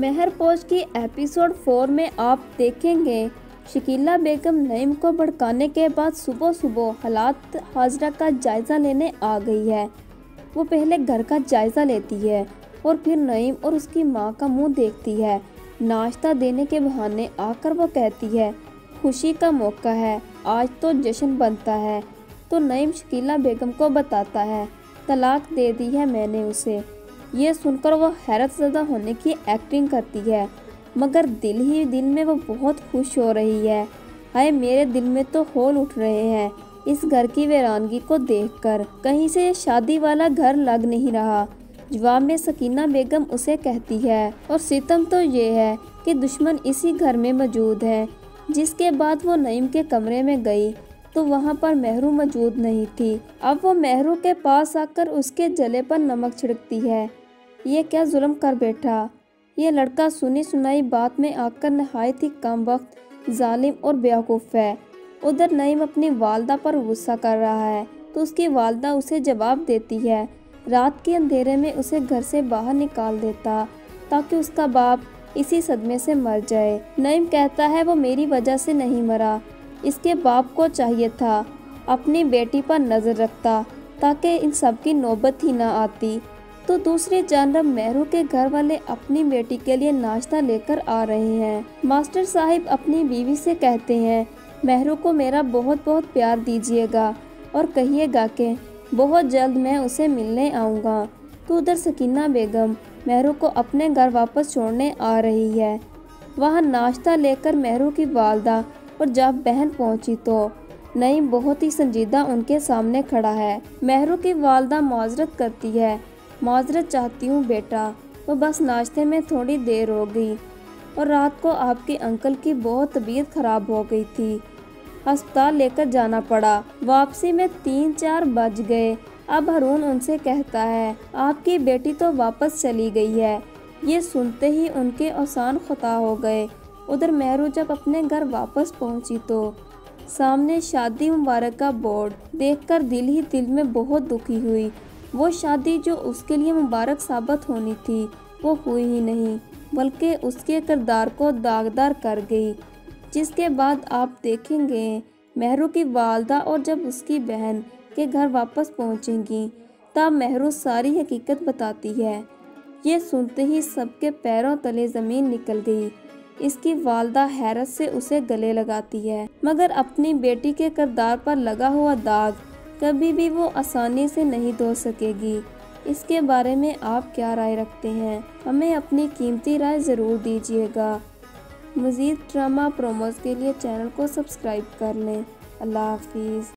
मेहरपोश की एपिसोड 4 में आप देखेंगे शकीला बेगम नईम को भड़काने के बाद सुबह सुबह हालात हाजरा का जायज़ा लेने आ गई है। वो पहले घर का जायज़ा लेती है और फिर नईम और उसकी माँ का मुंह देखती है। नाश्ता देने के बहाने आकर वो कहती है खुशी का मौका है, आज तो जश्न बनता है। तो नईम शकीला बेगम को बताता है तलाक दे दी है मैंने उसे। ये सुनकर वो हैरतज़दा होने की एक्टिंग करती है, मगर दिल ही दिल में वो बहुत खुश हो रही है। हाय मेरे दिल में तो होल उठ रहे हैं इस घर की वीरानगी को देखकर। कहीं से ये शादी वाला घर लग नहीं रहा। जवाब में सकीना बेगम उसे कहती है और सितम तो ये है कि दुश्मन इसी घर में मौजूद है। जिसके बाद वो नईम के कमरे में गई तो वहाँ पर मेहरू मौजूद नहीं थी। अब वो मेहरू के पास आकर उसके जले पर नमक छिड़कती है। ये क्या जुल्म कर बैठा, ये लड़का सुनी सुनाई बात में आकर नहायत ही कमबख्त, जालिम और बेवकूफ़ है। उधर नईम अपनी वालदा पर गुस्सा कर रहा है तो उसकी वालदा उसे जवाब देती है रात के अंधेरे में उसे घर से बाहर निकाल देता ताकि उसका बाप इसी सदमे से मर जाए। नईम कहता है वो मेरी वजह से नहीं मरा, इसके बाप को चाहिए था अपनी बेटी पर नज़र रखता ताकि इन सब की नौबत ही ना आती। तो दूसरी जानब मेहरू के घर वाले अपनी बेटी के लिए नाश्ता लेकर आ रहे हैं। मास्टर साहिब अपनी बीवी से कहते हैं मेहरू को मेरा बहुत बहुत प्यार दीजिएगा और कहिएगा कि बहुत जल्द मैं उसे मिलने आऊँगा। तो उधर सकीना बेगम मेहरू को अपने घर वापस छोड़ने आ रही है। वहाँ नाश्ता लेकर मेहरू की वालदा और जब बहन पहुँची तो नईम बहुत ही संजीदा उनके सामने खड़ा है। मेहरू की वालदा माजरत करती है, माजरत चाहती हूँ बेटा, वो बस नाश्ते में थोड़ी देर हो गई और रात को आपके अंकल की बहुत तबीयत ख़राब हो गई थी, अस्पताल लेकर जाना पड़ा। वापसी में 3-4 बज गए। अब हारून उनसे कहता है आपकी बेटी तो वापस चली गई है। ये सुनते ही उनके औसान ख़ता हो गए। उधर मेहरू जब अपने घर वापस पहुँची तो सामने शादी मुबारक का बोर्ड देखकर दिल ही दिल में बहुत दुखी हुई। वो शादी जो उसके लिए मुबारक साबित होनी थी वो हुई ही नहीं, बल्कि उसके किरदार को दागदार कर गई। जिसके बाद आप देखेंगे मेहरू की वालदा और जब उसकी बहन के घर वापस पहुंचेंगी तब मेहरू सारी हकीकत बताती है। ये सुनते ही सबके पैरों तले ज़मीन निकल गई। इसकी वालदा हैरत से उसे गले लगाती है, मगर अपनी बेटी के किरदार पर लगा हुआ दाग कभी भी वो आसानी से नहीं धो सकेगी। इसके बारे में आप क्या राय रखते हैं? हमें अपनी कीमती राय ज़रूर दीजिएगा। मज़ीद ड्रामा प्रोमोज़ के लिए चैनल को सब्सक्राइब कर लें। अल्लाह हाफिज़।